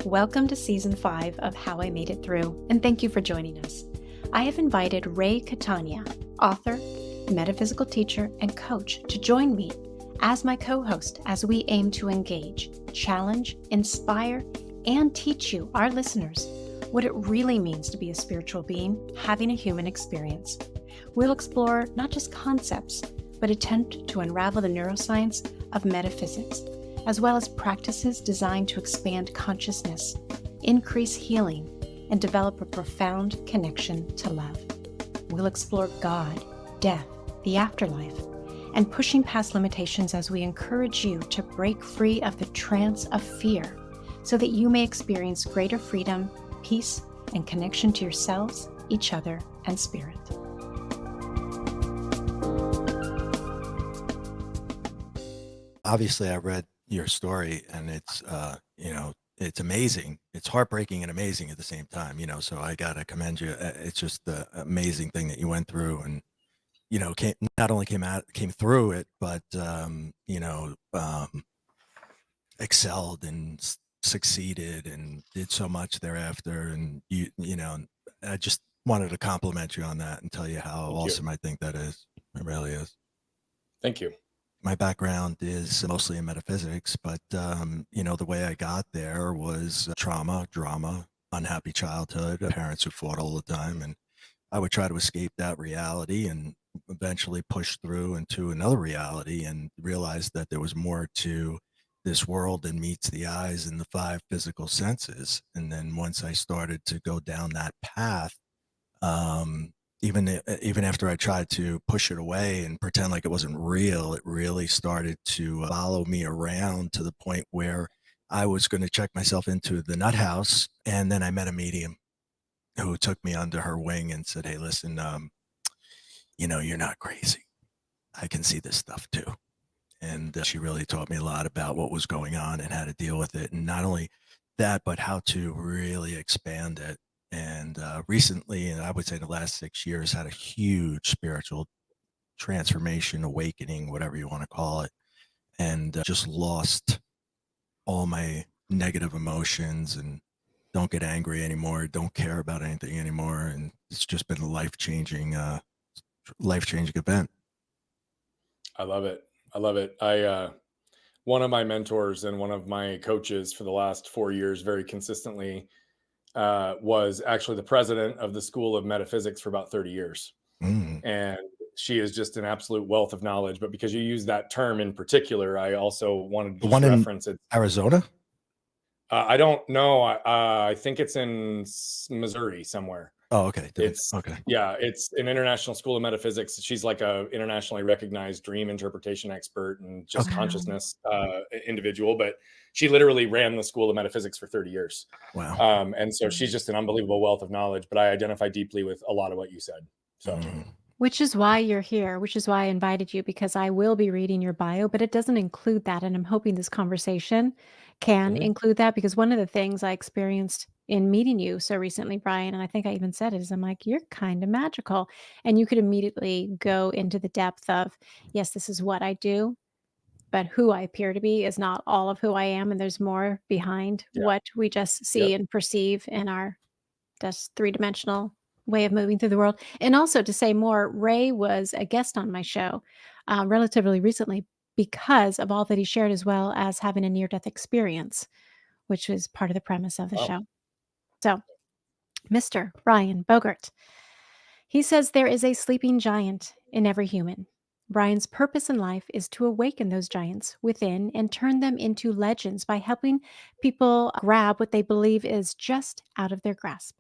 Welcome to Season 5 of How I Made It Through, and thank you for joining us. I have invited Ray Catania, author, metaphysical teacher, and coach, to join me as my co-host as we aim to engage, challenge, inspire, and teach you, our listeners, what it really means to be a spiritual being having a human experience. We'll explore not just concepts, but attempt to unravel the neuroscience of metaphysics, as well as practices designed to expand consciousness, increase healing, and develop a profound connection to love. We'll explore God, death, the afterlife, and pushing past limitations as we encourage you to break free of the trance of fear so that you may experience greater freedom, peace, and connection to yourselves, each other, and spirit. Obviously, I read your story, and it's it's amazing. It's heartbreaking and amazing at the same time. So I gotta commend you. It's just the amazing thing that you went through, and not only came through it, but excelled and succeeded and did so much thereafter. And I just wanted to compliment you on that and tell you how awesome I think that is. It really is. Thank you. My background is mostly in metaphysics, but the way I got there was trauma, drama, unhappy childhood, parents who fought all the time, and I would try to escape that reality and eventually push through into another reality and realize that there was more to this world than meets the eyes and the five physical senses. And then once I started to go down that path, even after I tried to push it away and pretend like it wasn't real, it really started to follow me around to the point where I was going to check myself into the nut house. And then I met a medium who took me under her wing and said, "Hey, listen, you're not crazy. I can see this stuff too." And she really taught me a lot about what was going on and how to deal with it. And not only that, but how to really expand it. And recently, and I would say the last 6 years, had a huge spiritual transformation, awakening, whatever you want to call it, and just lost all my negative emotions and don't get angry anymore, don't care about anything anymore. And it's just been a life-changing event. I love it. One of my mentors and one of my coaches for the last 4 years, very consistently, was actually the president of the School of Metaphysics for about 30 years. And she is just an absolute wealth of knowledge. But because you use that term in particular, I also wanted to reference it. Arizona? I don't know. I think it's in Missouri somewhere. Oh, okay. It's an international school of metaphysics. She's like a internationally recognized dream interpretation expert and just consciousness individual. But she literally ran the School of Metaphysics for 30 years. Wow. And so she's just an unbelievable wealth of knowledge. But I identify deeply with a lot of what you said. So. Which is why you're here, which is why I invited you, because I will be reading your bio, but it doesn't include that. And I'm hoping this conversation can include that, because one of the things I experienced in meeting you so recently, Brian, and I think I even said it, is I'm like, you're kind of magical. And you could immediately go into the depth of, yes, this is what I do, but who I appear to be is not all of who I am. And there's more behind what we just see and perceive in our just three-dimensional way of moving through the world. And also, to say more, Ray was a guest on my show relatively recently because of all that he shared, as well as having a near-death experience, which was part of the premise of the show. So, Mr. Brian Bogert, he says there is a sleeping giant in every human. Brian's purpose in life is to awaken those giants within and turn them into legends by helping people grab what they believe is just out of their grasp.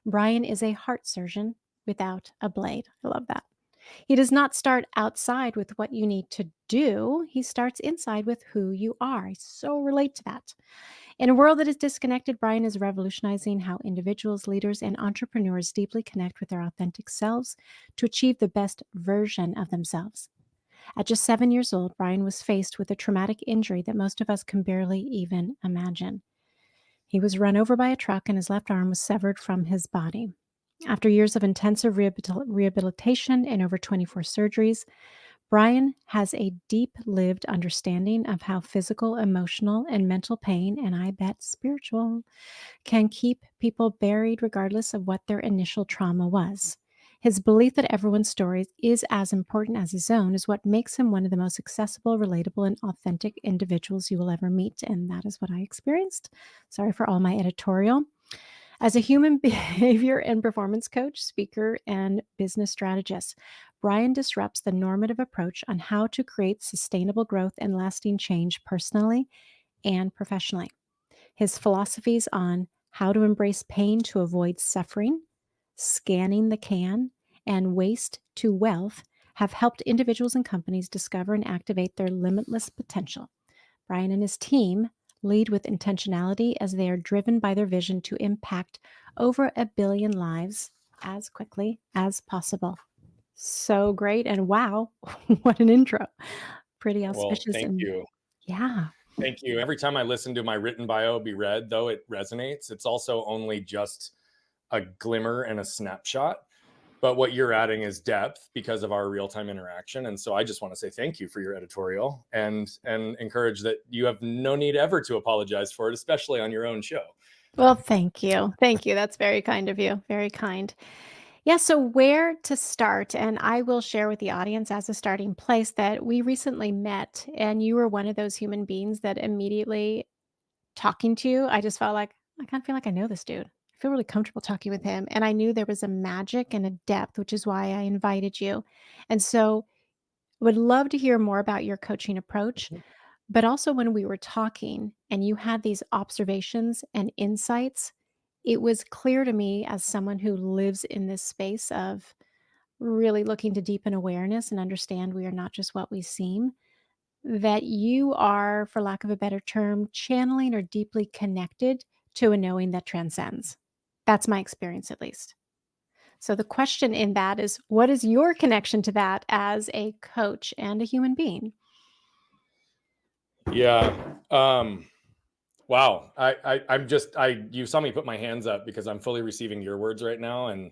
Brian is a heart surgeon without a blade. I love that. He does not start outside with what you need to do. He starts inside with who you are. I so relate to that. In a world that is disconnected, Brian is revolutionizing how individuals, leaders, and entrepreneurs deeply connect with their authentic selves to achieve the best version of themselves. At just 7 years old, Brian was faced with a traumatic injury that most of us can barely even imagine. He was run over by a truck and his left arm was severed from his body. After years of intensive rehabilitation and over 24 surgeries, Brian has a deep lived understanding of how physical, emotional, and mental pain, and I bet spiritual, can keep people buried regardless of what their initial trauma was. His belief that everyone's story is as important as his own is what makes him one of the most accessible, relatable, and authentic individuals you will ever meet. And that is what I experienced. Sorry for all my editorial. As a human behavior and performance coach, speaker, and business strategist, Brian disrupts the normative approach on how to create sustainable growth and lasting change personally and professionally. His philosophies on how to embrace pain to avoid suffering, scanning the can, and waste to wealth have helped individuals and companies discover and activate their limitless potential. Brian and his team lead with intentionality as they are driven by their vision to impact over 1 billion lives as quickly as possible. So great. And wow, what an intro. Pretty Well, auspicious. thank And you. yeah. Thank you. Every time I listen to my written bio be read, though it resonates, it's also only just a glimmer and a snapshot. But what you're adding is depth because of our real-time interaction. And so I just want to say thank you for your editorial and encourage that you have no need ever to apologize for it, especially on your own show. Well, thank you. Thank you. That's very kind of you. Very kind. Yeah. So, where to start? And I will share with the audience as a starting place that we recently met, and you were one of those human beings that immediately talking to you, I just felt like, I kind of feel like I know this dude. I feel really comfortable talking with him. And I knew there was a magic and a depth, which is why I invited you. And so, would love to hear more about your coaching approach. But also, when we were talking and you had these observations and insights, it was clear to me as someone who lives in this space of really looking to deepen awareness and understand we are not just what we seem, that you are, for lack of a better term, channeling or deeply connected to a knowing that transcends. That's my experience, at least. So, the question in that is, what is your connection to that as a coach and a human being? Yeah. Wow. You saw me put my hands up because I'm fully receiving your words right now. And,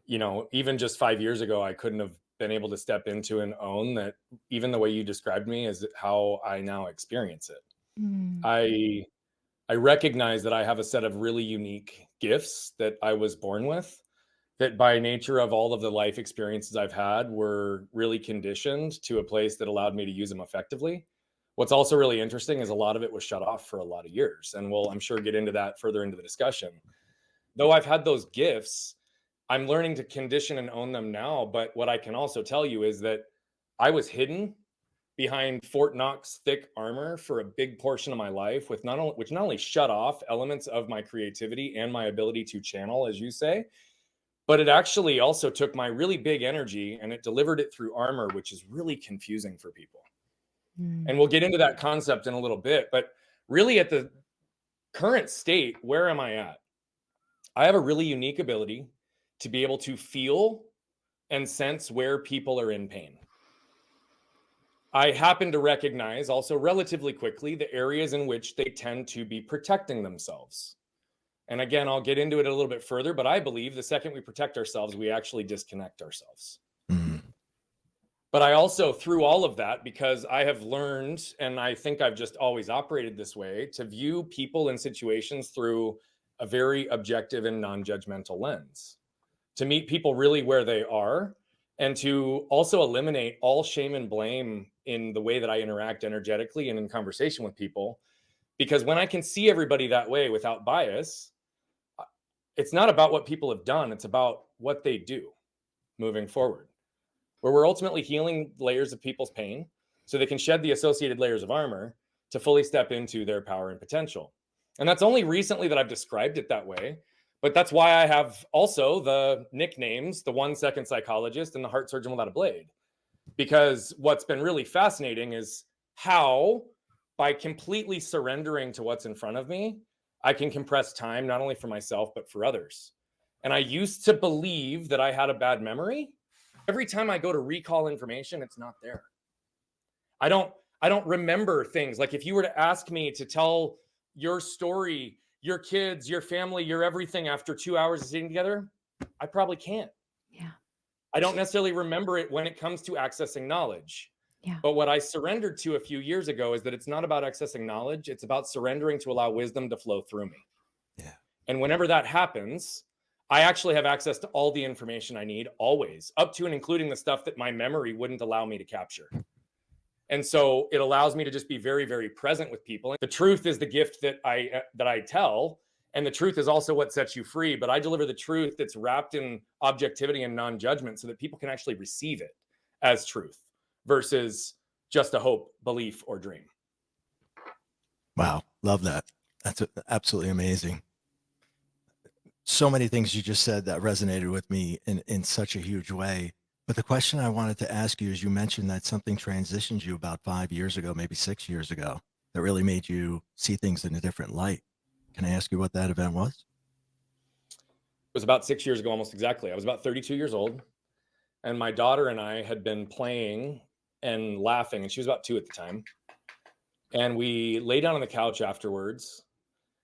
even just 5 years ago, I couldn't have been able to step into and own that even the way you described me is how I now experience it. Mm. I I recognize that I have a set of really unique gifts that I was born with, that by nature of all of the life experiences I've had were really conditioned to a place that allowed me to use them effectively. What's also really interesting is a lot of it was shut off for a lot of years. And we'll, I'm sure, get into that further into the discussion. Though I've had those gifts, I'm learning to condition and own them now. But what I can also tell you is that I was hidden behind Fort Knox thick armor for a big portion of my life, which not only shut off elements of my creativity and my ability to channel, as you say, but it actually also took my really big energy and it delivered it through armor, which is really confusing for people. Mm. And we'll get into that concept in a little bit. But really, at the current state, where am I at? I have a really unique ability to be able to feel and sense where people are in pain. I happen to recognize also relatively quickly the areas in which they tend to be protecting themselves. And again, I'll get into it a little bit further, but I believe the second we protect ourselves, we actually disconnect ourselves. Mm. But I also, through all of that, because I have learned, and I think I've just always operated this way, to view people and situations through a very objective and non-judgmental lens, to meet people really where they are, and to also eliminate all shame and blame in the way that I interact energetically and in conversation with people. Because when I can see everybody that way without bias, it's not about what people have done, it's about what they do moving forward, where we're ultimately healing layers of people's pain so they can shed the associated layers of armor to fully step into their power and potential. And that's only recently that I've described it that way. But that's why I have also the nicknames, the 1 second psychologist and the heart surgeon without a blade. Because what's been really fascinating is how, by completely surrendering to what's in front of me, I can compress time, not only for myself, but for others. And I used to believe that I had a bad memory. Every time I go to recall information, it's not there. I don't remember things. Like if you were to ask me to tell your story, your kids, your family, your everything after 2 hours of sitting together, I probably can't. Yeah. I don't necessarily remember it when it comes to accessing knowledge. Yeah. But what I surrendered to a few years ago is that it's not about accessing knowledge. It's about surrendering to allow wisdom to flow through me. Yeah. And whenever that happens, I actually have access to all the information I need always, up to and including the stuff that my memory wouldn't allow me to capture. And so it allows me to just be very, very present with people. And the truth is the gift that I tell, and the truth is also what sets you free. But I deliver the truth that's wrapped in objectivity and non-judgment so that people can actually receive it as truth versus just a hope, belief, or dream. Wow. Love that. That's absolutely amazing. So many things you just said that resonated with me in such a huge way. But the question I wanted to ask you is, you mentioned that something transitioned you about 5 years ago, maybe 6 years ago, that really made you see things in a different light. Can I ask you what that event was? It was about 6 years ago, almost exactly. I was about 32 years old, and my daughter and I had been playing and laughing, and she was about 2 at the time. And we lay down on the couch afterwards,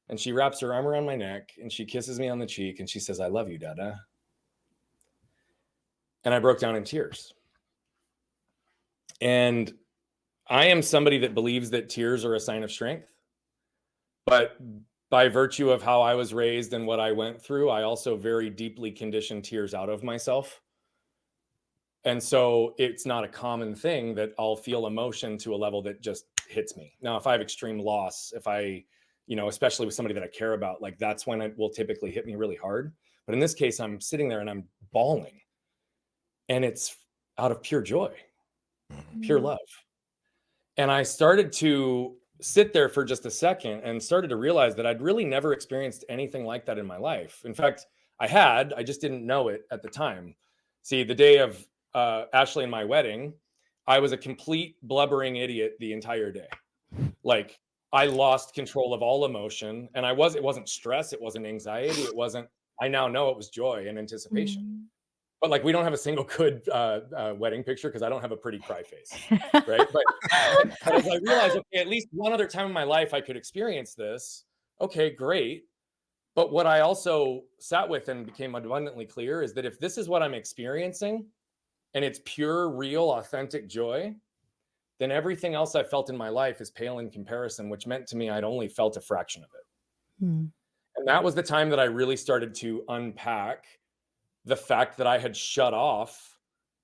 and she wraps her arm around my neck, and she kisses me on the cheek, and she says, "I love you, Dada." And I broke down in tears. And I am somebody that believes that tears are a sign of strength. But by virtue of how I was raised and what I went through, I also very deeply conditioned tears out of myself. And so it's not a common thing that I'll feel emotion to a level that just hits me. Now, if I have extreme loss, if I, especially with somebody that I care about, like that's when it will typically hit me really hard. But in this case, I'm sitting there and I'm bawling. And it's out of pure joy, pure love. And I started to sit there for just a second and started to realize that I'd really never experienced anything like that in my life. In fact, I just didn't know it at the time. See, the day of Ashley and my wedding, I was a complete blubbering idiot the entire day. Like, I lost control of all emotion, and it wasn't stress, it wasn't anxiety, I now know it was joy and anticipation. But like, we don't have a single good wedding picture because I don't have a pretty cry face, right? But as I realized, okay, at least one other time in my life I could experience this. Okay, great. But what I also sat with and became abundantly clear is that if this is what I'm experiencing and it's pure, real, authentic joy, then everything else I felt in my life is pale in comparison, which meant to me I'd only felt a fraction of it. And that was the time that I really started to unpack the fact that I had shut off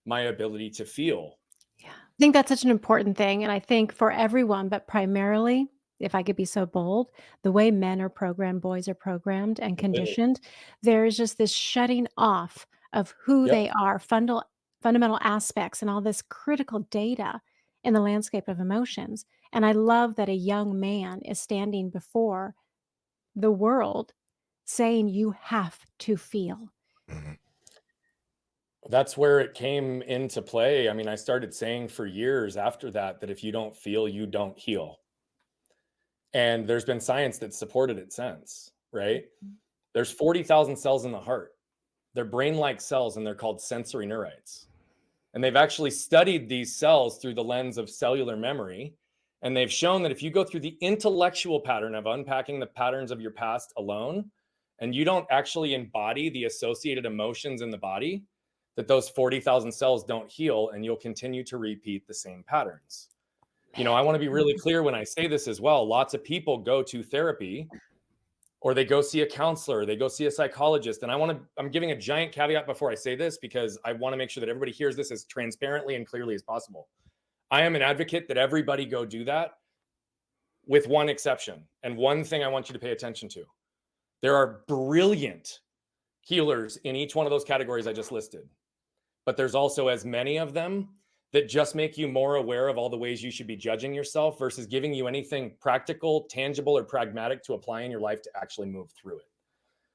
my ability to feel. Yeah. I think that's such an important thing. And I think for everyone, but primarily, if I could be so bold, the way men are programmed, boys are programmed and conditioned, there is just this shutting off of who Yep. they are, fundamental aspects, and all this critical data in the landscape of emotions. And I love that a young man is standing before the world saying, you have to feel. That's where it came into play. I mean, I started saying for years after that if you don't feel, you don't heal. And there's been science that supported it since, right? There's 40,000 cells in the heart. They're brain-like cells, and they're called sensory neurites. And they've actually studied these cells through the lens of cellular memory. And they've shown that if you go through the intellectual pattern of unpacking the patterns of your past alone, and you don't actually embody the associated emotions in the body, that those 40,000 cells don't heal, and you'll continue to repeat the same patterns. I want to be really clear when I say this as well. Lots of people go to therapy, or they go see a counselor, they go see a psychologist. And I'm giving a giant caveat before I say this, because I want to make sure that everybody hears this as transparently and clearly as possible. I am an advocate that everybody go do that, with one exception. And one thing I want you to pay attention to. There are brilliant healers in each one of those categories I just listed. But there's also as many of them that just make you more aware of all the ways you should be judging yourself versus giving you anything practical, tangible, or pragmatic to apply in your life to actually move through it.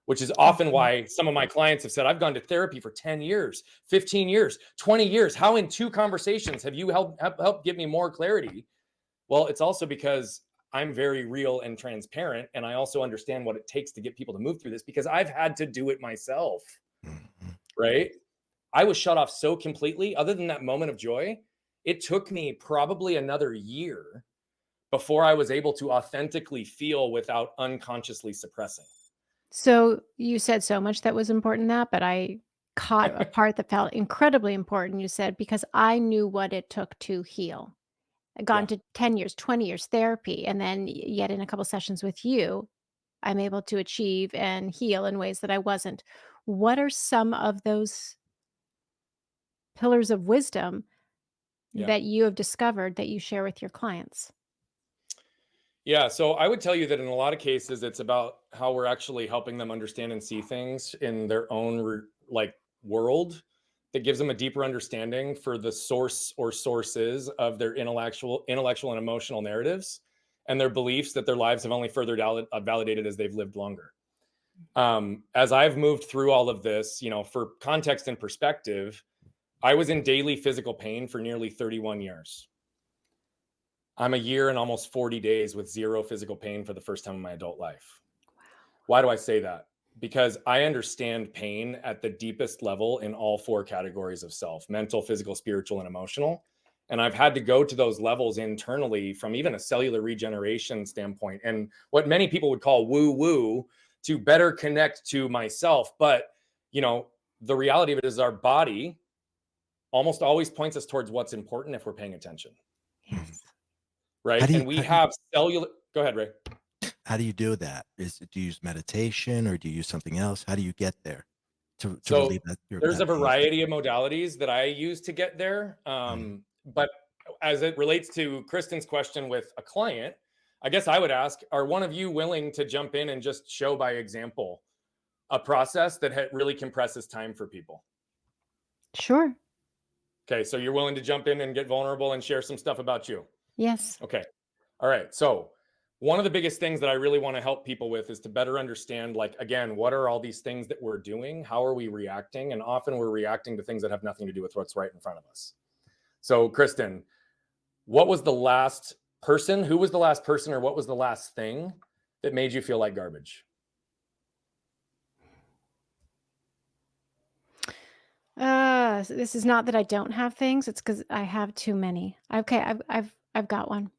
Which is often why some of my clients have said, I've gone to therapy for 10 years, 15 years, 20 years. How in 2 conversations have you helped give me more clarity? Well, it's also because I'm very real and transparent. And I also understand what it takes to get people to move through this, because I've had to do it myself, right? I was shut off so completely. Other than that moment of joy, it took me probably another year before I was able to authentically feel without unconsciously suppressing. So you said so much that was important in that, but I caught a part that felt incredibly important. You said, because I knew what it took to heal. I'd gone Yeah. to 10 years, 20 years therapy, and then yet in a couple sessions with you, I'm able to achieve and heal in ways that I wasn't. What are some of those pillars of wisdom Yeah. that you have discovered that you share with your clients? Yeah. So I would tell you that in a lot of cases, it's about how we're actually helping them understand and see things in their own like world that gives them a deeper understanding for the source or sources of their intellectual and emotional narratives and their beliefs that their lives have only further validated as they've lived longer. As I've moved through all of this, for context and perspective, I was in daily physical pain for nearly 31 years. I'm a year and almost 40 days with zero physical pain for the first time in my adult life. Why do I say that? Because I understand pain at the deepest level in all four categories of self: mental, physical, spiritual, and emotional. And I've had to go to those levels internally from even a cellular regeneration standpoint and what many people would call woo woo to better connect to myself. But, the reality of it is our body almost always points us towards what's important if we're paying attention. Yes. Right. And we have cellular. Go ahead, Ray. How do you do that? Do you use meditation or do you use something else? How do you get there to So relieve there's a that pain? variety of modalities that I use to get there. But as it relates to Kristin's question with a client, I guess I would ask, are one of you willing to jump in and just show by example a process that really compresses time for people? Sure. Okay, so you're willing to jump in and get vulnerable and share some stuff about you? Yes. Okay. All right. So one of the biggest things that I really want to help people with is to better understand, like, again, what are all these things that we're doing? How are we reacting? And often we're reacting to things that have nothing to do with what's right in front of us. So, Kristin, who was the last person or what was the last thing that made you feel like garbage? So this is not that I don't have things, it's because I have too many. Okay, I've got one.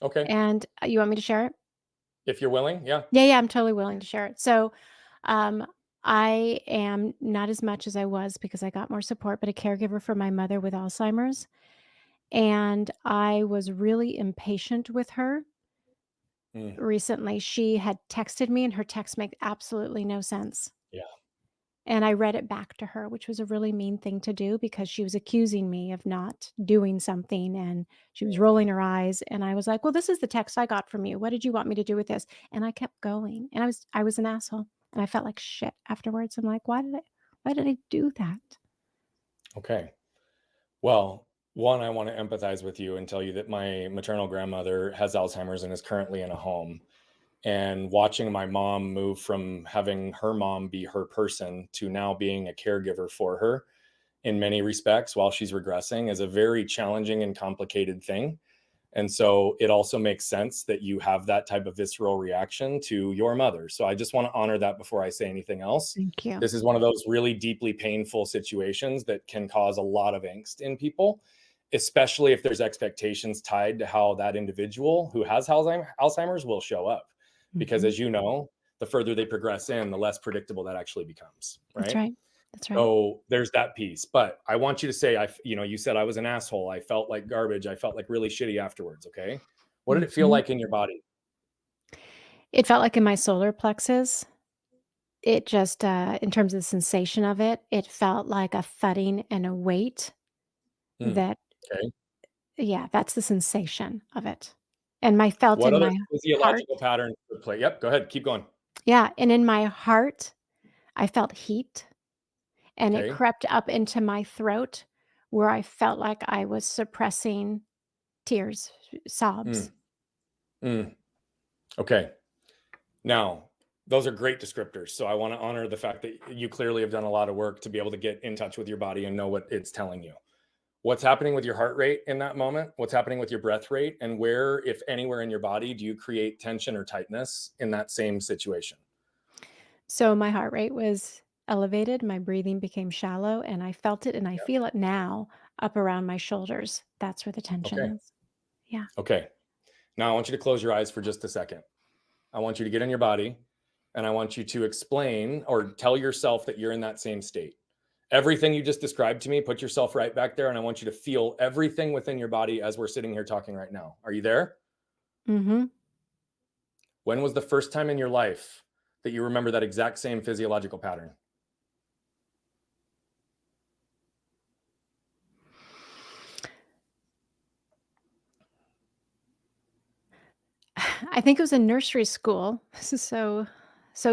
Okay. And, you want me to share it? If you're willing. Yeah. Yeah, I'm totally willing to share it. So, um, I am not as much as I was because I got more support, but a caregiver for my mother with Alzheimer's, and I was really impatient with her. Mm, Recently, she had texted me, and her texts make absolutely no sense. yeah. And I read it back to her, which was a really mean thing to do because she was accusing me of not doing something, and she was rolling her eyes, and I was like, "Well, this is the text I got from you. What did you want me to do with this?" And I kept going, and I was an asshole, and I felt like shit afterwards. I'm like, "Why did I do that?" Okay. Well, one, I want to empathize with you and tell you that my maternal grandmother has Alzheimer's and is currently in a home. And watching my mom move from having her mom be her person to now being a caregiver for her in many respects while she's regressing is a very challenging and complicated thing. And so it also makes sense that you have that type of visceral reaction to your mother. So I just want to honor that before I say anything else. Thank you. This is one of those really deeply painful situations that can cause a lot of angst in people, especially if there's expectations tied to how that individual who has Alzheimer's will show up. Because Mhm. as you know, the further they progress in, the less predictable that actually becomes, That's right? right. That's right. So there's that piece. But I want you to say, you said I was an asshole. I felt like garbage. I felt like really shitty afterwards. Okay. What did it feel Mhm. like in your body? It felt like in my solar plexus, it just, in terms of the sensation of it, it felt like a thudding and a weight Hmm. that Okay. yeah, that's the sensation of it. And I felt What in other my heart physiological patterns would play? Yep. Go ahead. Keep going. yeah, and in my heart, I felt heat, and it Okay. crept up into my throat where I felt like I was suppressing tears, Mm, sobs. mm. Okay. Now, those are great descriptors. So I want to honor the fact that you clearly have done a lot of work to be able to get in touch with your body and know what it's telling you. What's happening with your heart rate in that moment? What's happening with your breath rate? And where, if anywhere in your body, do you create tension or tightness in that same situation? So my heart rate was elevated, my breathing became shallow, and I felt it, and I Yeah. feel it now up around my shoulders. That's where the tension Okay. is. Yeah. Okay. Now I want you to close your eyes for just a second. I want you to get in your body and I want you to explain or tell yourself that you're in that same state. Everything you just described to me, put yourself right back there, and I want you to feel everything within your body as we're sitting here talking right now. Are you there? Mm-hmm. When was the first time in your life that you remember that exact same physiological pattern? I think it was in nursery school. This is so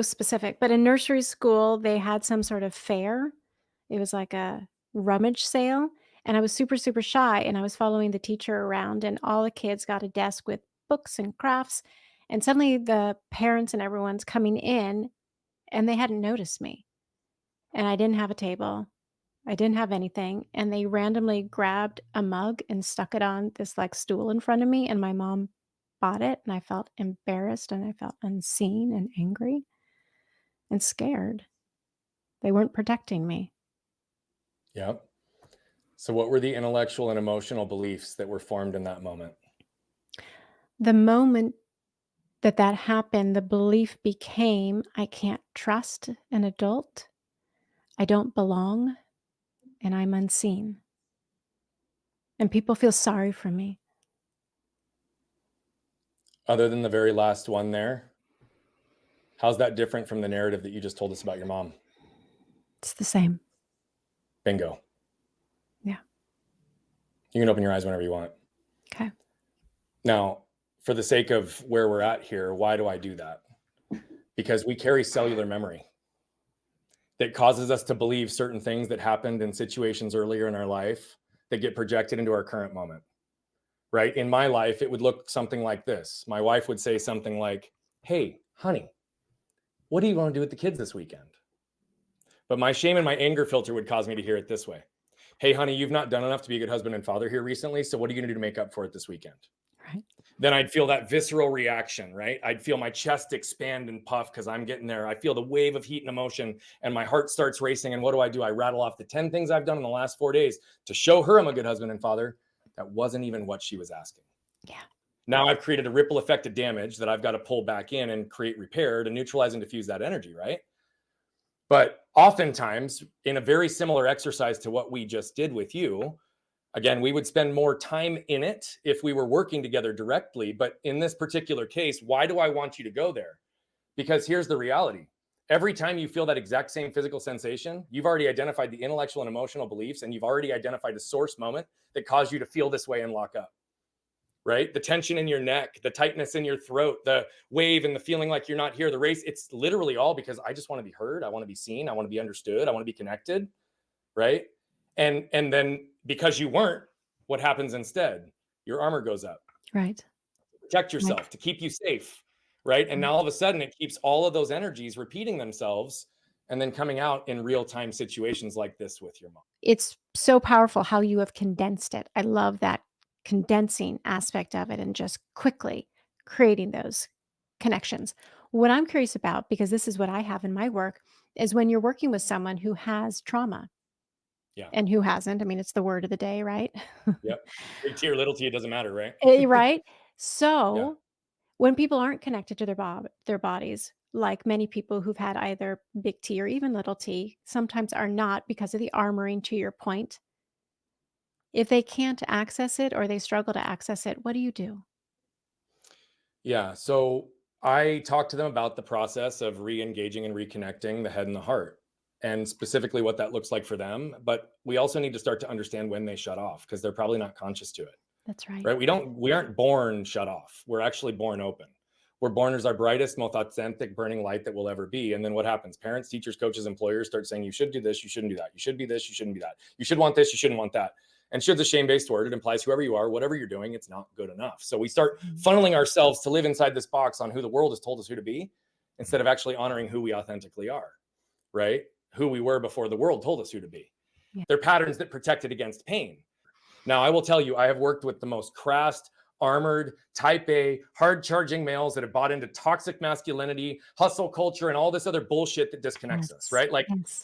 specific, but in nursery school, they had some sort of fair. It was like a rummage sale, and I was super, super shy, and I was following the teacher around, and all the kids got a desk with books and crafts, and suddenly the parents and everyone's coming in, and they hadn't noticed me, and I didn't have a table. I didn't have anything, and they randomly grabbed a mug and stuck it on this, like, stool in front of me, and my mom bought it, and I felt embarrassed, and I felt unseen and angry and scared. They weren't protecting me. Yep. So what were the intellectual and emotional beliefs that were formed in that moment? The moment that happened, the belief became, "I can't trust an adult, I don't belong, and I'm unseen, and people feel sorry for me." Other than the very last one there, how's that different from the narrative that you just told us about your mom? It's the same. Bingo. Yeah. You can open your eyes whenever you want. Okay. Now, for the sake of where we're at here, why do I do that? Because we carry cellular memory that causes us to believe certain things that happened in situations earlier in our life that get projected into our current moment, right? In my life, it would look something like this. My wife would say something like, "Hey, honey, what do you want to do with the kids this weekend?" But my shame and my anger filter would cause me to hear it this way: "Hey, honey, you've not done enough to be a good husband and father here recently. So what are you going to do to make up for it this weekend?" Right. Then I'd feel that visceral reaction, right? I'd feel my chest expand and puff because I'm getting there. I feel the wave of heat and emotion, and my heart starts racing. And what do? I rattle off the 10 things I've done in the last 4 days to show her I'm a good husband and father. That wasn't even what she was asking. Yeah. Now I've created a ripple effect of damage that I've got to pull back in and create repair to neutralize and diffuse that energy, right? But oftentimes, in a very similar exercise to what we just did with you, again, we would spend more time in it if we were working together directly. But in this particular case, why do I want you to go there? Because here's the reality. Every time you feel that exact same physical sensation, you've already identified the intellectual and emotional beliefs, and you've already identified a source moment that caused you to feel this way and lock up, right? The tension in your neck, the tightness in your throat, the wave and the feeling like you're not here, the race, it's literally all because I just want to be heard. I want to be seen. I want to be understood. I want to be connected, right? And then because you weren't, what happens instead? Your armor goes up. Right. Protect Right. yourself, to keep you safe, right? And now all of a sudden it keeps all of those energies repeating themselves and then coming out in real-time situations like this with your mom. It's so powerful how you have condensed it. I love that condensing aspect of it and just quickly creating those connections. What I'm curious about, because this is what I have in my work, is when you're working with someone who has trauma Yeah. and who hasn't. I mean, it's the word of the day, right? Yep. Big T or little T, it doesn't matter, right? Right? Yeah. So when people aren't connected to their bodies, like many people who've had either big T or even little t, sometimes are not because of the armoring, to your point. If they can't access it or they struggle to access it, what do you do? Yeah. So I talked to them about the process of re-engaging and reconnecting the head and the heart, and specifically what that looks like for them. But we also need to start to understand when they shut off, because they're probably not conscious to it. That's right. Right? We aren't born shut off. We're actually born open. We're born as our brightest, most authentic, burning light that we'll ever be. And then what happens? Parents, teachers, coaches, employers start saying, you should do this, you shouldn't do that. You should be this, you shouldn't be that. You should want this, you shouldn't want that. And should's a shame-based word. It implies whoever you are, whatever you're doing, it's not good enough. So we start funneling ourselves to live inside this box on who the world has told us who to be, instead of actually honoring who we authentically are, right? Who we were before the world told us who to be. Yeah. They're patterns that protected against pain. Now, I will tell you, I have worked with the most crassed, armored, type A, hard charging males that have bought into toxic masculinity, hustle culture, and all this other bullshit that disconnects us, right? Like Yes.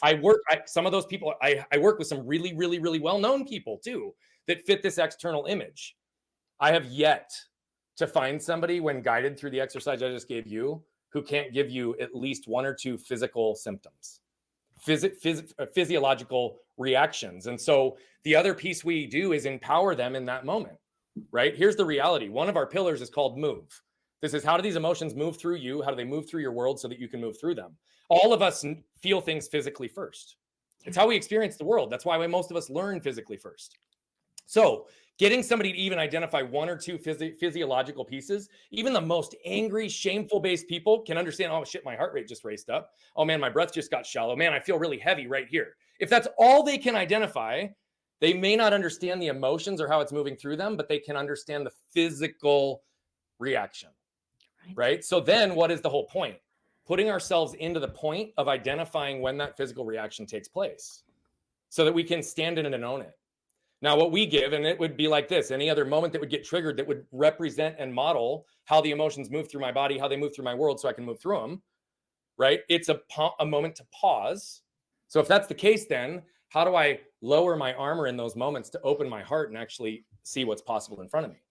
some of those people, I work with some really, really, really well-known people too, that fit this external image. I have yet to find somebody, when guided through the exercise I just gave you, who can't give you at least one or two physical symptoms physiological reactions. And so the other piece we do is empower them in that moment, right? Here's the reality. One of our pillars is called move. This is, how do these emotions move through you? How do they move through your world so that you can move through them? All of us feel things physically first. It's how we experience the world. That's why most of us learn physically first. So getting somebody to even identify one or two physiological pieces, even the most angry, shameful based people can understand, oh shit, my heart rate just raced up. Oh man, my breath just got shallow. Man, I feel really heavy right here. If that's all they can identify, they may not understand the emotions or how it's moving through them, but they can understand the physical reaction, right? So then what is the whole point? Putting ourselves into the point of identifying when that physical reaction takes place so that we can stand in it and own it. Now, what we give, and it would be like this, any other moment that would get triggered that would represent and model how the emotions move through my body, how they move through my world so I can move through them, right? It's a moment to pause. So if that's the case, then how do I lower my armor in those moments to open my heart and actually see what's possible in front of me,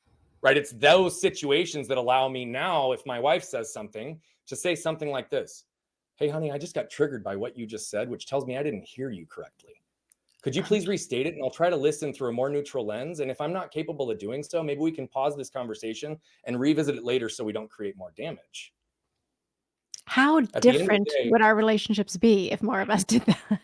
right? It's those situations that allow me now, if my wife says something, to say something like this: hey, honey, I just got triggered by what you just said, which tells me I didn't hear you correctly. Could you please restate it? And I'll try to listen through a more neutral lens. And if I'm not capable of doing so, maybe we can pause this conversation and revisit it later so we don't create more damage. How At the end of the different day, would our relationships be if more of us did that?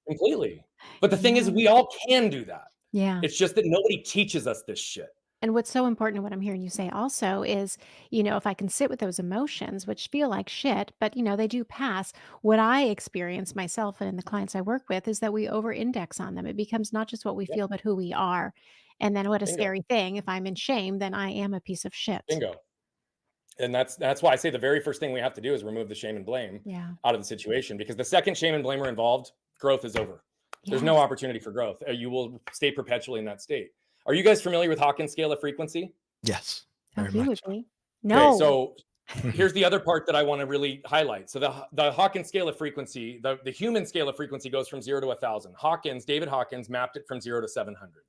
completely. But the thing is, Yeah. we all can do that. Yeah. It's just that nobody teaches us this shit. And what's so important in what I'm hearing you say also is, if I can sit with those emotions, which feel like shit, but they do pass. What I experience myself and the clients I work with is that we over index on them. It becomes not just what we Yep. feel, but who we are. And then what a Bingo. scary thing. If I'm in shame, then I am a piece of shit. Bingo. And that's why I say the very first thing we have to do is remove the shame and blame Yeah. out of the situation, because the second shame and blame are involved, growth is over. There's no Yes. opportunity for growth. You will stay perpetually in that state. Are you guys familiar with Hawkins scale of frequency? Yes, Oh, very he much would so. be. Okay, No. so here's the other part that I want to really highlight. So the Hawkins scale of frequency, the human scale of frequency goes from 0 to 1,000. David Hawkins mapped it from 0 to 700.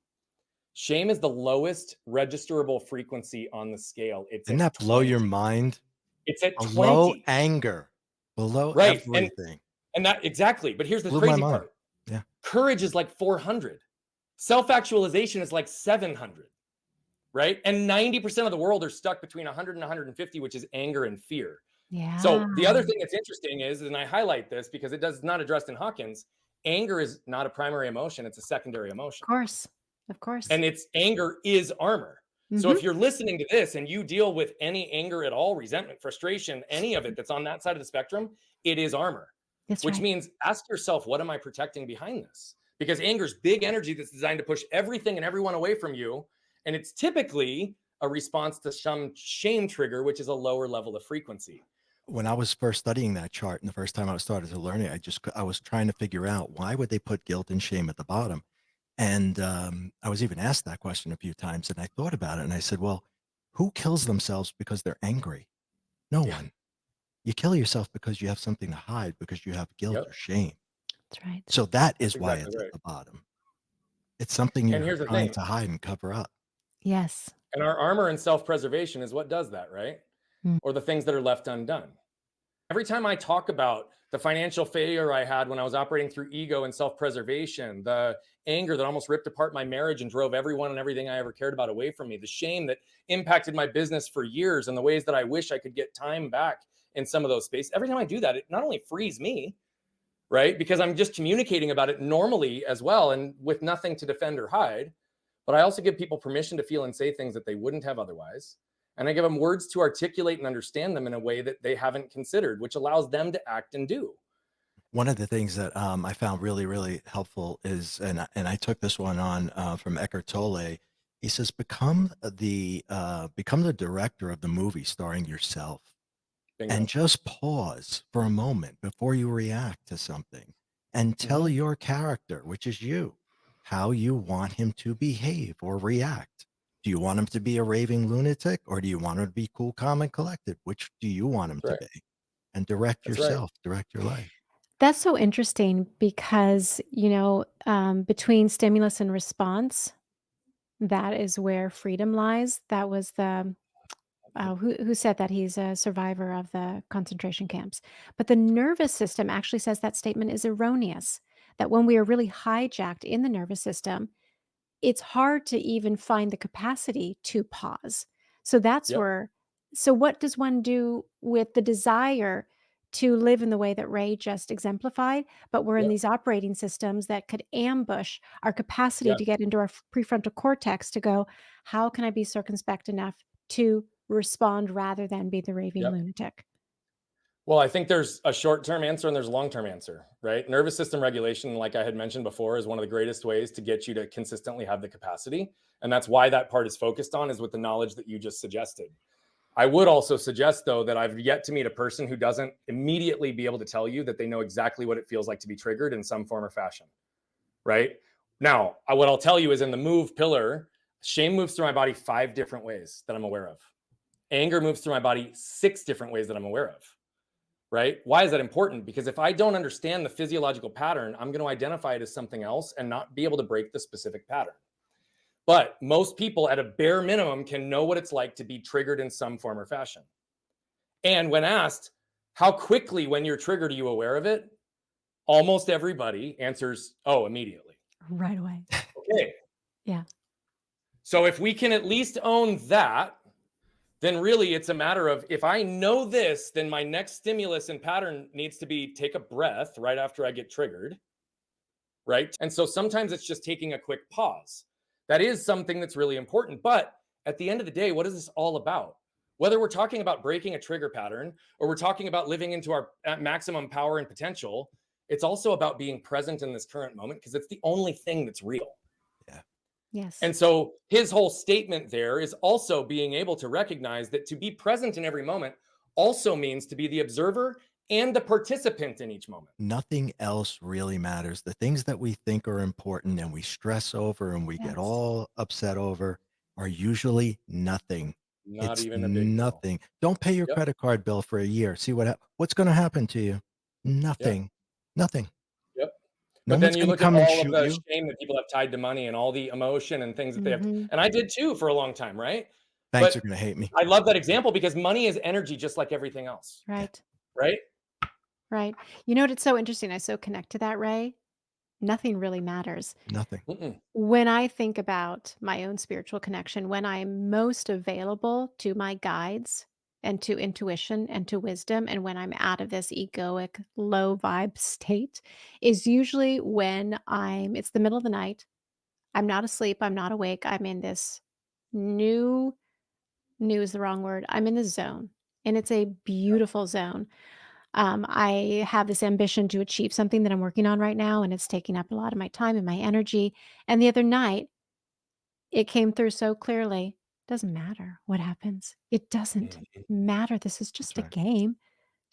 Shame is the lowest registerable frequency on the scale. It's Didn't at that blow your 20. mind? It's at Below 20. anger, below Right. everything. And that exactly. But here's the Blew my crazy mind. part. Yeah. Courage is like 400. Self-actualization is like 700. Right? And 90% of the world are stuck between 100 and 150, which is anger and fear. Yeah. So the other thing that's interesting is, and I highlight this because it does not address in Hawkins, anger is not a primary emotion, it's a secondary emotion. Of course. Of course. And it's anger is armor. So Mhm. if you're listening to this and you deal with any anger at all, resentment, frustration, any of it that's on that side of the spectrum, it is armor. That's Which right. means ask yourself, what am I protecting behind this? Because anger is big energy that's designed to push everything and everyone away from you. And it's typically a response to some shame trigger, which is a lower level of frequency. When I was first studying that chart and the first time I started to learn it, I was trying to figure out why would they put guilt and shame at the bottom? And I was even asked that question a few times, and I thought about it, and I said, well, who kills themselves because they're angry? No Yeah. one. You kill yourself because you have something to hide, because you have guilt Yep. or shame. That's right. So that is That's why exactly it's at right. the bottom. It's something And you're here's the trying thing. to hide and cover up. Yes. And our armor and self-preservation is what does that, right? Mm. Or the things that are left undone. Every time I talk about the financial failure I had when I was operating through ego and self-preservation, the anger that almost ripped apart my marriage and drove everyone and everything I ever cared about away from me, the shame that impacted my business for years, and the ways that I wish I could get time back in some of those spaces. Every time I do that, it not only frees me, right? Because I'm just communicating about it normally as well and with nothing to defend or hide. But I also give people permission to feel and say things that they wouldn't have otherwise. And I give them words to articulate and understand them in a way that they haven't considered, which allows them to act and do. One of the things that I found really, really helpful is, and I took this one on from Eckhart Tolle. He says, become the director of the movie starring yourself, and Bingo. just pause for a moment before you react to something, and tell Mhm. your character, which is you, how you want him to behave or react. Do you want him to be a raving lunatic, or do you want him to be cool, calm, and collected? Which do you want him That's to right. be? And direct That's right. yourself, direct your life. That's so interesting because, between stimulus and response, that is where freedom lies. That was who said that he's a survivor of the concentration camps. But the nervous system actually says that statement is erroneous. That when we are really hijacked in the nervous system, it's hard to even find the capacity to pause. So that's Yep. where so what does one do with the desire to live in the way that Ray just exemplified, but we're in Yep. these operating systems that could ambush our capacity Yep. to get into our prefrontal cortex to go, how can I be circumspect enough to respond rather than be the raving Yep. lunatic? Well, I think there's a short-term answer and there's a long-term answer, right? Nervous system regulation, like I had mentioned before, is one of the greatest ways to get you to consistently have the capacity. And that's why that part is focused on, is with the knowledge that you just suggested. I would also suggest, though, that I've yet to meet a person who doesn't immediately be able to tell you that they know exactly what it feels like to be triggered in some form or fashion, right? Now, what I'll tell you is in the move pillar, shame moves through my body 5 different ways that I'm aware of. Anger moves through my body 6 different ways that I'm aware of. Right? Why is that important? Because if I don't understand the physiological pattern, I'm going to identify it as something else and not be able to break the specific pattern. But most people at a bare minimum can know what it's like to be triggered in some form or fashion. And when asked, how quickly when you're triggered are you aware of it? Almost everybody answers, oh, immediately. Right away. Okay. Yeah. So if we can at least own that, then really it's a matter of, if I know this, then my next stimulus and pattern needs to be take a breath right after I get triggered, right? And so sometimes it's just taking a quick pause. That is something that's really important. But at the end of the day, what is this all about? Whether we're talking about breaking a trigger pattern or we're talking about living into our maximum power and potential, it's also about being present in this current moment, because it's the only thing that's real. Yes. And so his whole statement there is also being able to recognize that to be present in every moment also means to be the observer and the participant in each moment. Nothing else really matters. The things that we think are important and we stress over and we get Yes. all upset over are usually nothing. Not It's even a big deal. nothing. Don't pay your Yep. credit card bill for a year. See what's going to happen to you? Nothing. Nothing. Yep. No But then one's you going to look at come and all of shoot the you. shame that people have tied to money and all the emotion and things that they have. Mhm. And I did too for a long time, right? Banks are But going to hate me. I love that example because money is energy just like everything else, Right. right? Right. You know what? It's so interesting. I so connect to that, Ray. Nothing really matters. Nothing. Mm-mm. When I think about my own spiritual connection, when I'm most available to my guides and to intuition and to wisdom, and when I'm out of this egoic, low vibe state, is usually when it's the middle of the night. I'm not asleep. I'm not awake. I'm in this new, new is the wrong word. I'm in the zone, and it's a beautiful zone. I have this ambition to achieve something that I'm working on right now, and it's taking up a lot of my time and my energy. And the other night, it came through so clearly. Doesn't matter what happens. It doesn't Mhm. matter. This is That's just a right. game.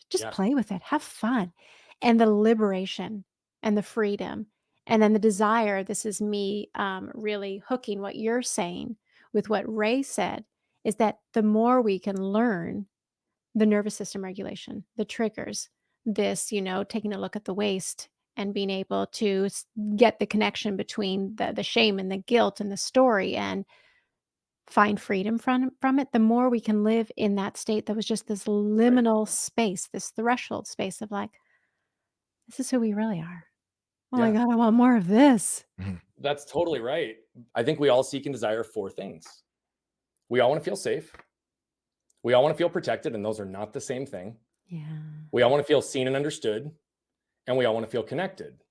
Just Yeah. play with it. Have fun. And the liberation and the freedom and then the desire. This is me really hooking what you're saying with what Ray said is that the more we can learn the nervous system regulation, the triggers, this, taking a look at the waist and being able to get the connection between the shame and the guilt and the story and find freedom from it, the more we can live in that state that was just this Right. liminal space, this threshold space of like, this is who we really are. Oh my Yeah. God, I want more of this. Mhm. That's totally right. I think we all seek and desire 4 things. We all want to feel safe. We all want to feel protected, and those are not the same thing. Yeah. We all want to feel seen and understood, and we all want to feel connected,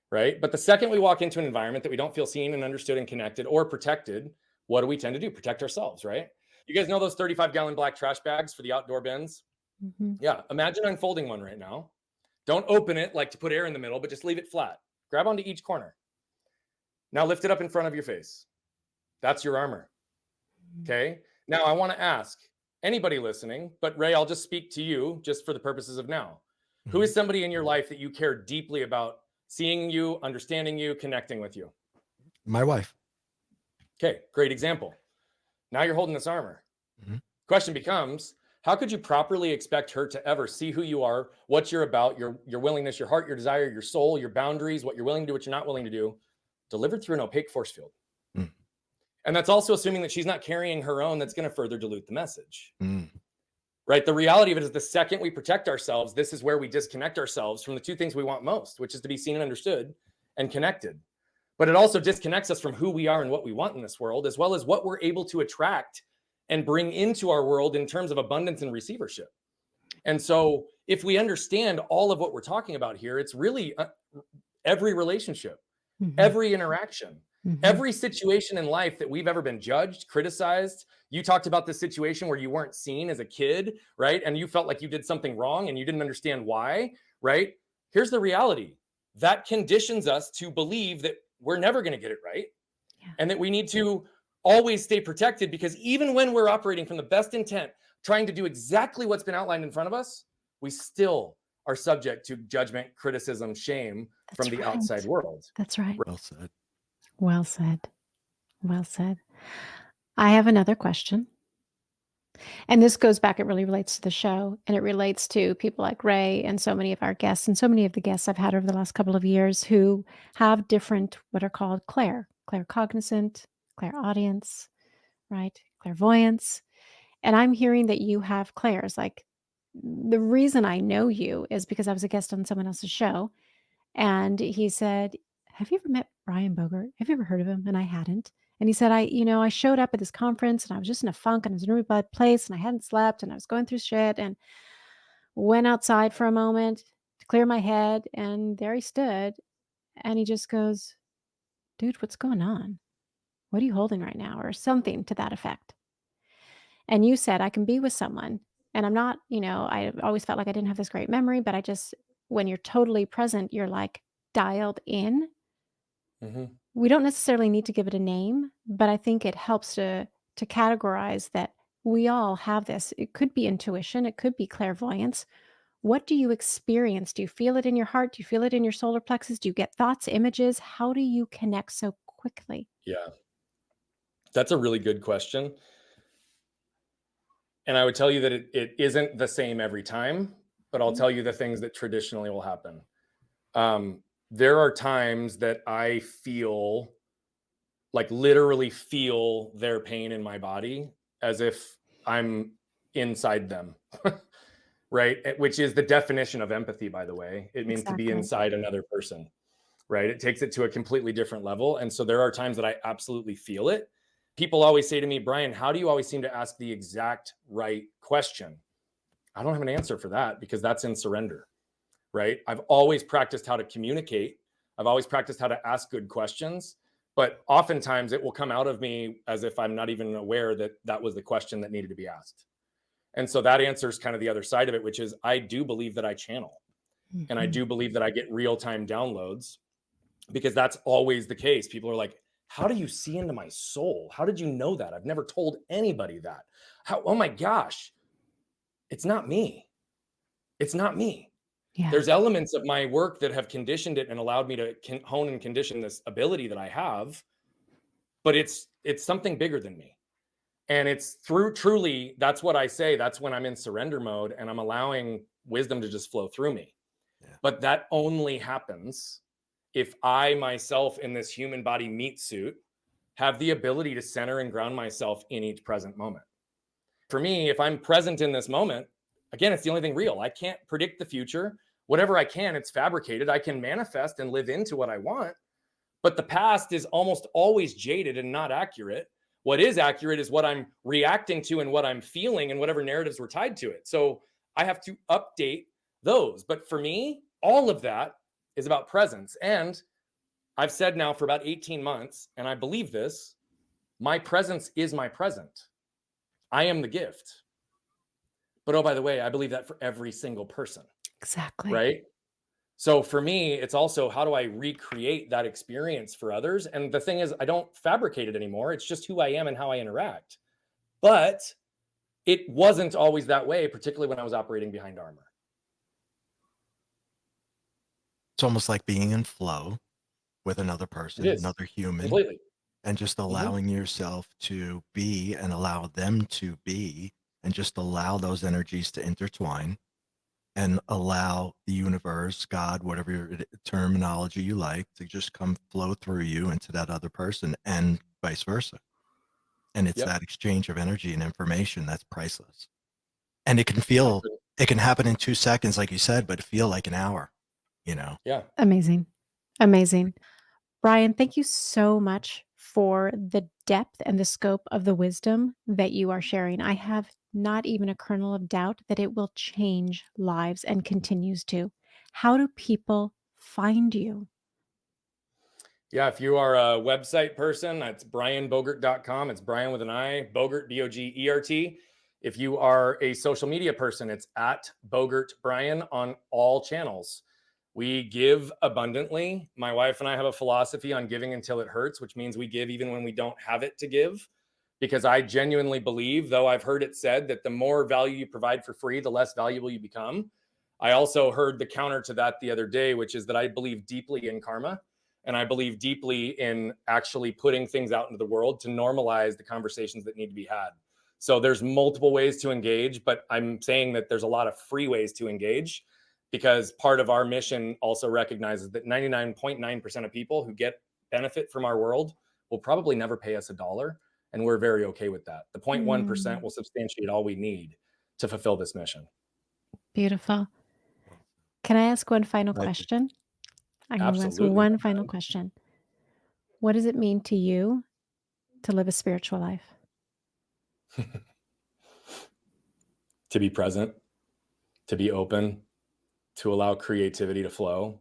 right? But the second we walk into an environment that we don't feel seen and understood and connected or protected, what do we tend to do? Protect ourselves, right? You guys know those 35-gallon black trash bags for the outdoor bins? Mhm. Yeah. Imagine unfolding one right now. Don't open it like to put air in the middle, but just leave it flat. Grab onto each corner. Now lift it up in front of your face. That's your armor. Okay. Now I want to ask anybody listening, but Ray, I'll just speak to you just for the purposes of now. Who is somebody in your life that you care deeply about seeing you, understanding you, connecting with you? My wife. Okay, great example. Now you're holding this armor. Mhm. Question becomes, how could you properly expect her to ever see who you are, what you're about, your willingness, your heart, your desire, your soul, your boundaries, what you're willing to do, what you're not willing to do, delivered through an opaque force field? Mm. And that's also assuming that she's not carrying her own that's going to further dilute the message. Mm. Right? The reality of it is the second we protect ourselves, this is where we disconnect ourselves from the two things we want most, which is to be seen and understood and connected. But it also disconnects us from who we are and what we want in this world, as well as what we're able to attract and bring into our world in terms of abundance and receivership. And so if we understand all of what we're talking about here, it's really every relationship, every interaction, every situation in life that we've ever been judged, criticized. You talked about the situation where you weren't seen as a kid, right? And you felt like you did something wrong and you didn't understand why, right? Here's the reality. That conditions us to believe that we're never going to get it right. Yeah. And that we need to always stay protected, because even when we're operating from the best intent, trying to do exactly what's been outlined in front of us, we still are subject to judgment, criticism, shame from the outside world. That's right. Well said. Well said. Well said. I have another question. And this goes back, it really relates to the show, and it relates to people like Ray and so many of our guests, and so many of the guests I've had over the last couple of years who have different, what are called claircognizant, clairaudience, right? Clairvoyance. And I'm hearing that you have clairs. Like, the reason I know you is because I was a guest on someone else's show, and he said, "Have you ever met Brian Bogert? Have you ever heard of him?" And I hadn't. And he said, I showed up at this conference and I was just in a funk and I was in a really bad place and I hadn't slept and I was going through shit and went outside for a moment to clear my head. And there he stood and he just goes, "Dude, what's going on? What are you holding right now?" Or something to that effect. And you said, I can be with someone and I'm not, I always felt like I didn't have this great memory, but when you're totally present, you're like dialed in. We don't necessarily need to give it a name, but I think it helps to categorize that we all have this. It could be intuition, it could be clairvoyance. What do you experience? Do you feel it in your heart? Do you feel it in your solar plexus? Do you get thoughts, images? How do you connect so quickly? Yeah. That's a really good question. And I would tell you that it isn't the same every time, but I'll tell you the things that traditionally will happen. There are times that I feel, like literally feel their pain in my body as if I'm inside them, right? Which is the definition of empathy, by the way. It means to be inside another person, right? It takes it to a completely different level. And so there are times that I absolutely feel it. People always say to me, "Brian, how do you always seem to ask the exact right question?" I don't have an answer for that, because that's in surrender, right? I've always practiced how to communicate. I've always practiced how to ask good questions, but oftentimes it will come out of me as if I'm not even aware that that was the question that needed to be asked. And so that answers kind of the other side of it, which is I do believe that I channel. And I do believe that I get real-time downloads, because that's always the case. People are like, "How do you see into my soul? How did you know that? I've never told anybody that. Oh my gosh." It's not me. It's not me. Yeah. There's elements of my work that have conditioned it and allowed me to hone and condition this ability that I have, but it's something bigger than me. And it's truly, that's what I say. That's when I'm in surrender mode and I'm allowing wisdom to just flow through me. Yeah. But that only happens if I myself in this human body meat suit have the ability to center and ground myself in each present moment. For me, if I'm present in this moment, again, it's the only thing real. I can't predict the future. Whatever I can, it's fabricated. I can manifest and live into what I want. But the past is almost always jaded and not accurate. What is accurate is what I'm reacting to and what I'm feeling and whatever narratives were tied to it. So I have to update those. But for me, all of that is about presence. And I've said now for about 18 months, and I believe this, my presence is my present. I am the gift. But oh, by the way, I believe that for every single person. Exactly. Right? So for me, it's also, how do I recreate that experience for others? And the thing is, I don't fabricate it anymore. It's just who I am and how I interact. But it wasn't always that way, particularly when I was operating behind armor. It's almost like being in flow with another person, another human. Completely. And just allowing yourself to be and allow them to be, and just allow those energies to intertwine and allow the universe, God, whatever terminology you like, to just come flow through you into that other person and vice versa. And it's Yep. that exchange of energy and information that's priceless. And it Absolutely. can happen in 2 seconds, like you said, but feel like an hour, you know? Yeah. Amazing. Amazing. Brian, thank you so much for the depth and the scope of the wisdom that you are sharing. I have not even a kernel of doubt that it will change lives and continues to. How do people find you? Yeah, if you are a website person, that's brianbogert.com. It's Brian with an I, Bogert, Bogert. If you are a social media person, it's at Bogert Brian on all channels. We give abundantly. My wife and I have a philosophy on giving until it hurts, which means we give even when we don't have it to give. Because I genuinely believe, though I've heard it said that the more value you provide for free, the less valuable you become. I also heard the counter to that the other day, which is that I believe deeply in karma. And I believe deeply in actually putting things out into the world to normalize the conversations that need to be had. So there's multiple ways to engage, but I'm saying that there's a lot of free ways to engage, because part of our mission also recognizes that 99.9% of people who get benefit from our world will probably never pay us $1. And we're very okay with that. The 0.1% will substantiate all we need to fulfill this mission. Beautiful. Can I ask one final Right. question? I'm going to ask Absolutely. one final question. What does it mean to you to live a spiritual life? To be present, to be open, to allow creativity to flow,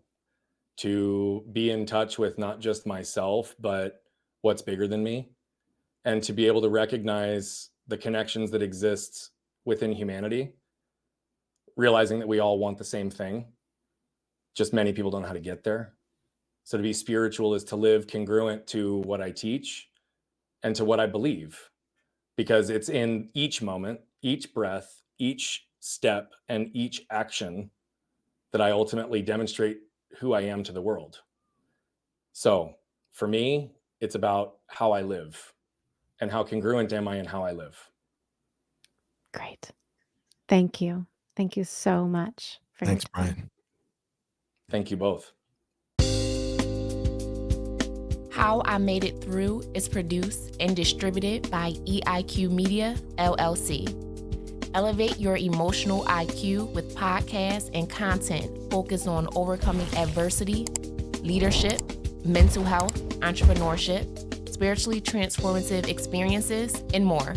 to be in touch with not just myself, but what's bigger than me, and to be able to recognize the connections that exist within humanity, realizing that we all want the same thing, just many people don't know how to get there. So to be spiritual is to live congruent to what I teach and to what I believe, because it's in each moment, each breath, each step, and each action that I ultimately demonstrate who I am to the world. So for me, it's about how I live and how congruent am I in how I live. Great. Thank you. Thank you so much for Thanks, your time. Brian. Thank you both. How I Made It Through is produced and distributed by EIQ Media, LLC. Elevate your emotional IQ with podcasts and content focused on overcoming adversity, leadership, mental health, entrepreneurship, spiritually transformative experiences, and more.